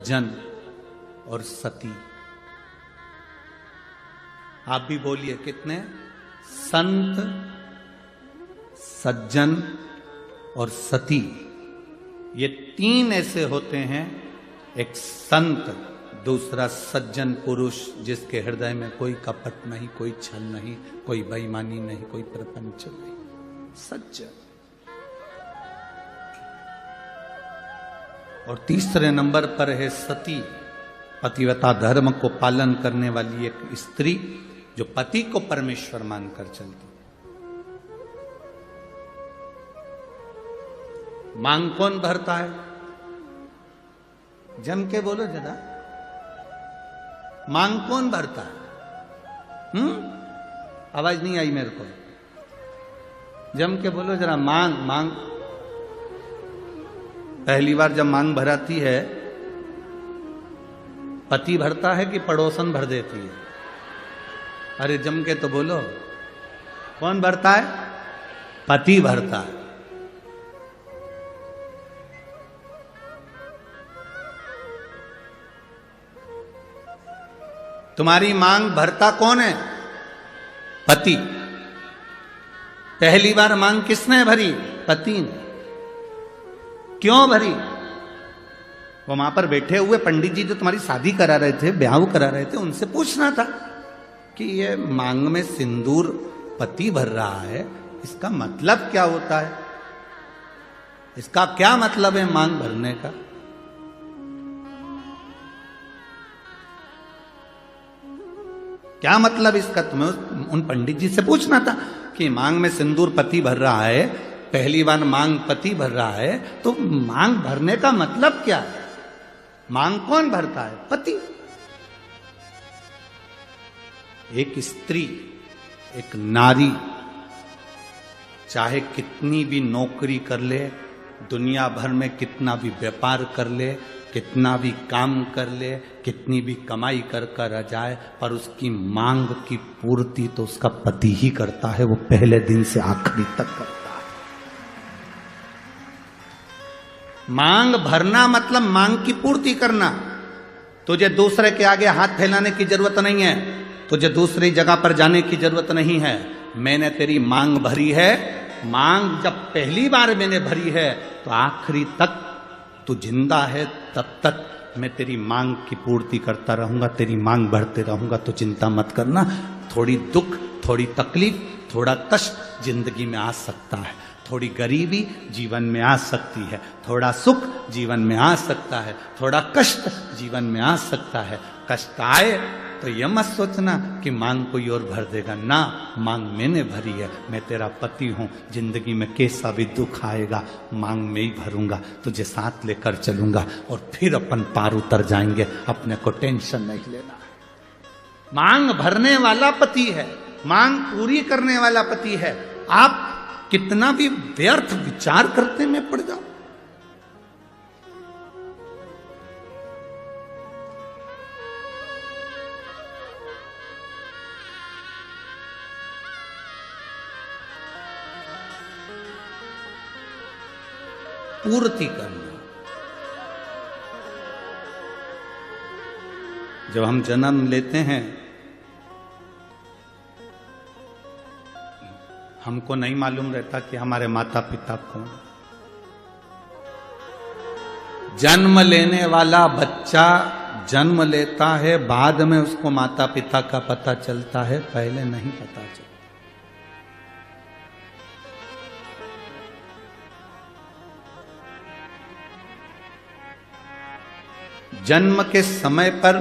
जन और सती। आप भी बोलिए कितने? संत, सज्जन और सती, ये तीन ऐसे होते हैं। एक संत, दूसरा सज्जन पुरुष जिसके हृदय में कोई कपट नहीं, कोई छल नहीं, कोई बेईमानी नहीं, कोई प्रपंच नहीं, सज्जन। और तीसरे नंबर पर है सती, पतिव्रता धर्म को पालन करने वाली एक स्त्री जो पति को परमेश्वर मानकर चलती। मांग कौन भरता है? जम के बोलो जरा, मांग कौन भरता है? आवाज नहीं आई मेरे को, जम के बोलो जरा। मांग मांग पहली बार जब मांग भराती है, पति भरता है कि पड़ोसन भर देती है? अरे जम के तो बोलो, कौन भरता है? पति भरता है। तुम्हारी मांग भरता कौन है? पति। पहली बार मांग किसने भरी? पति ने। क्यों भरी? वो वहां पर बैठे हुए पंडित जी जो तुम्हारी शादी करा रहे थे, ब्याह करा रहे थे, उनसे पूछना था कि ये मांग में सिंदूर पति भर रहा है, इसका मतलब क्या होता है? इसका क्या मतलब है मांग भरने का? क्या मतलब इसका? तुम्हें उन पंडित जी से पूछना था कि मांग में सिंदूर पति भर रहा है, पहली बार मांग पति भर रहा है, तो मांग भरने का मतलब क्या है? मांग कौन भरता है? पति। एक स्त्री, एक नारी चाहे कितनी भी नौकरी कर ले, दुनिया भर में कितना भी व्यापार कर ले, कितना भी काम कर ले, कितनी भी कमाई कर कर जाए, पर उसकी मांग की पूर्ति तो उसका पति ही करता है। वो पहले दिन से आखिरी तक करता है। मांग भरना मतलब मांग की पूर्ति करना। तुझे दूसरे के आगे हाथ फैलाने की जरूरत नहीं है, तुझे दूसरी जगह पर जाने की जरूरत नहीं है। मैंने तेरी मांग भरी है। मांग जब पहली बार मैंने भरी है तो आखिरी तक तू जिंदा है, तब तक मैं तेरी मांग की पूर्ति करता रहूंगा, तेरी मांग भरते रहूंगा। तो चिंता मत करना। थोड़ी दुख, थोड़ी तकलीफ, थोड़ा कष्ट जिंदगी में आ सकता है, थोड़ी गरीबी जीवन में आ सकती है, थोड़ा सुख जीवन में आ सकता है, थोड़ा कष्ट जीवन में आ सकता है। कष्ट आए तो यह मत सोचना कि मांग कोई और भर देगा। ना, मांग मैंने भरी है, मैं तेरा पति हूं। जिंदगी में कैसा भी दुख आएगा, मांग में ही भरूंगा, तुझे साथ लेकर चलूंगा और फिर अपन पार उतर जाएंगे। अपने को टेंशन नहीं लेना। मांग भरने वाला पति है, मांग पूरी करने वाला पति है। आप कितना भी व्यर्थ विचार करते में पड़ जाओ, पूर्ति करना। जब हम जन्म लेते हैं, हमको नहीं मालूम रहता कि हमारे माता पिता कौन। जन्म लेने वाला बच्चा जन्म लेता है, बाद में उसको माता पिता का पता चलता है, पहले नहीं पता चलता। जन्म के समय पर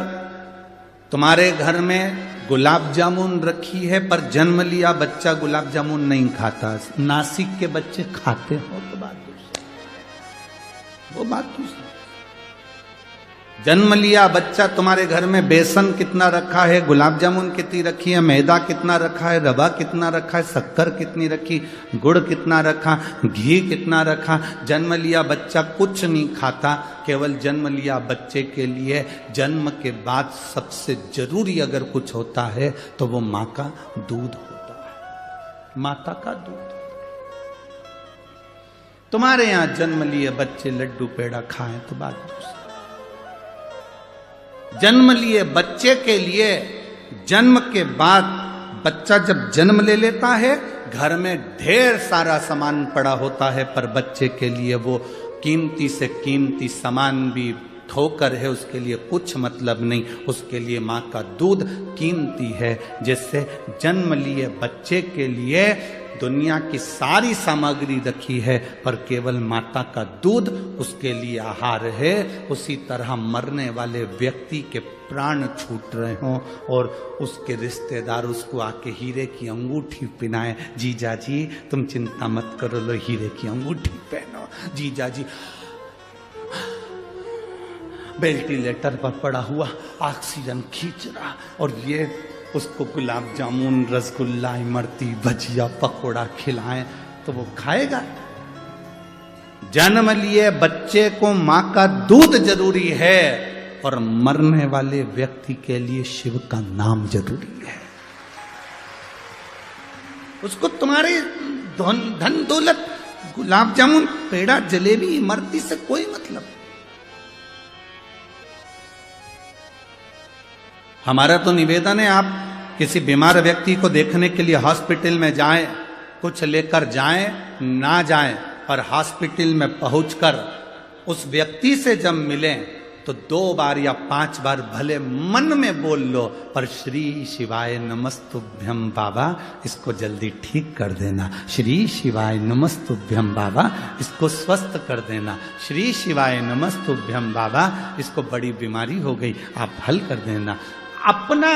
तुम्हारे घर में गुलाब जामुन रखी है, पर जन्म लिया बच्चा गुलाब जामुन नहीं खाता। नासिक के बच्चे खाते हो तो बात दूसरी, वो बात दूसरी। जन्म लिया बच्चा, तुम्हारे घर में बेसन कितना रखा है, गुलाब जामुन कितनी रखी है, मैदा कितना रखा है, रवा कितना रखा है, शक्कर कितनी रखी, गुड़ कितना रखा, घी कितना रखा। जन्म लिया बच्चा कुछ नहीं खाता, केवल जन्म लिया बच्चे के लिए जन्म के बाद सबसे जरूरी अगर कुछ होता है तो वो माँ का दूध होता है, माता का दूध। तुम्हारे यहां जन्म लिए बच्चे लड्डू पेड़ा खाएं तो बात दूसरी। जन्म लिए बच्चे के लिए, जन्म के बाद बच्चा जब जन्म ले लेता है, घर में ढेर सारा सामान पड़ा होता है, पर बच्चे के लिए वो कीमती से कीमती सामान भी ठोकर है, उसके लिए कुछ मतलब नहीं। उसके लिए माँ का दूध कीमती है। जिससे जन्म लिए बच्चे के लिए दुनिया की सारी सामग्री रखी है, पर केवल माता का दूध उसके लिए आहार है। उसी तरह मरने वाले व्यक्ति के प्राण छूट रहे हों और उसके रिश्तेदार उसको आके हीरे की अंगूठी पहनाए, जीजा जी तुम चिंता मत करो, लो हीरे की अंगूठी पहनो। जीजा जी वेंटिलेटर पर पड़ा हुआ ऑक्सीजन खींच रहा, और ये उसको गुलाब जामुन, रसगुल्ला, इमरती, भजिया, पकोड़ा खिलाएं तो वो खाएगा। जन्म लिए बच्चे को मां का दूध जरूरी है, और मरने वाले व्यक्ति के लिए शिव का नाम जरूरी है। उसको तुम्हारे धन दौलत, गुलाब जामुन, पेड़ा, जलेबी, इमरती से कोई मतलब। हमारा तो निवेदन है, आप किसी बीमार व्यक्ति को देखने के लिए हॉस्पिटल में जाएं, कुछ लेकर जाएं ना जाएं, पर हॉस्पिटल में पहुंचकर उस व्यक्ति से जब मिलें तो 2 बार या 5 बार भले मन में बोल लो, पर श्री शिवाय नमस्तुभ्यम बाबा, इसको जल्दी ठीक कर देना। श्री शिवाय नमस्तुभ्यम बाबा, इसको स्वस्थ कर देना। श्री शिवाय नमस्तुभ्यम बाबा, इसको बड़ी बीमारी हो गई, आप हल कर देना। अपना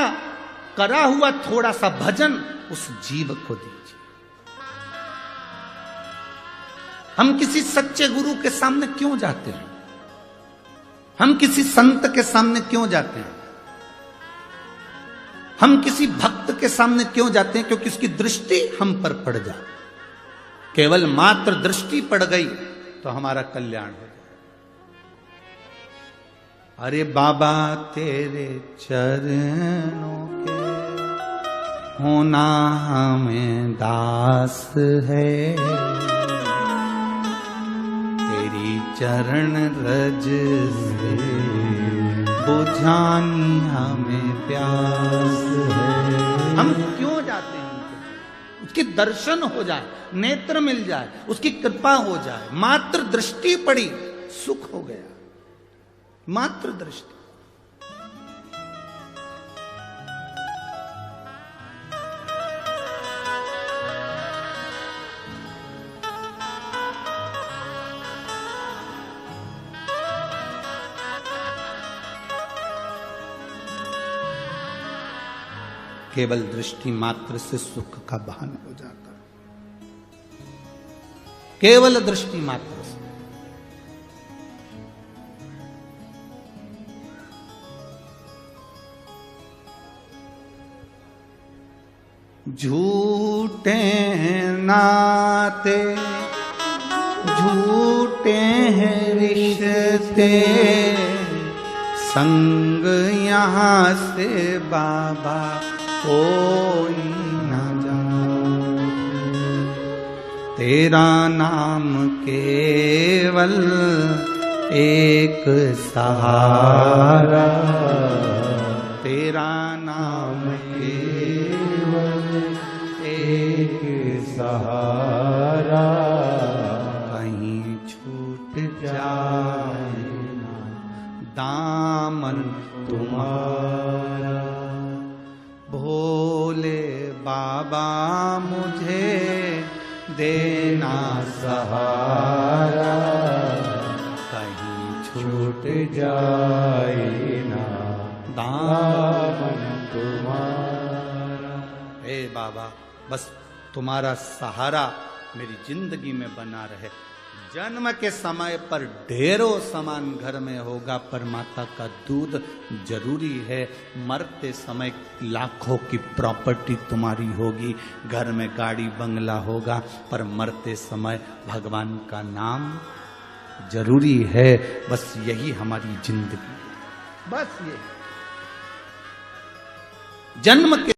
करा हुआ थोड़ा सा भजन उस जीव को दीजिए। हम किसी सच्चे गुरु के सामने क्यों जाते हैं? हम किसी संत के सामने क्यों जाते हैं? हम किसी भक्त के सामने क्यों जाते हैं? क्योंकि उसकी दृष्टि हम पर पड़ जाए। केवल मात्र दृष्टि पड़ गई तो हमारा कल्याण हो जाए। अरे बाबा तेरे चरणों के होना हमें दास है, तेरी चरण रज से बुझानी हमें प्यास है। हम क्यों जाते हैं? उसके दर्शन हो जाए, नेत्र मिल जाए, उसकी कृपा हो जाए। मात्र दृष्टि पड़ी, सुख हो गया। मात्र दृष्टि। केवल दृष्टि मात्र से सुख का भान हो जाता है। केवल दृष्टि मात्र से। झूठे नाते, झूठे हैं रिश्ते, संग यहाँ से बाबा कोई न जाए। तेरा नाम केवल एक सहारा, तेरा नाम केवल एक सहारा, कहीं छूट जाए ना दामन तुम्हारा। भोले बाबा मुझे देना सहारा, कहीं छूट जाए ना दामन तुम्हारा। हे बाबा, बस तुम्हारा सहारा मेरी जिंदगी में बना रहे। जन्म के समय पर ढेरों सामान घर में होगा, पर माता का दूध जरूरी है। मरते समय लाखों की प्रॉपर्टी तुम्हारी होगी, घर में गाड़ी बंगला होगा, पर मरते समय भगवान का नाम जरूरी है। बस यही हमारी जिंदगी है। बस ये जन्म के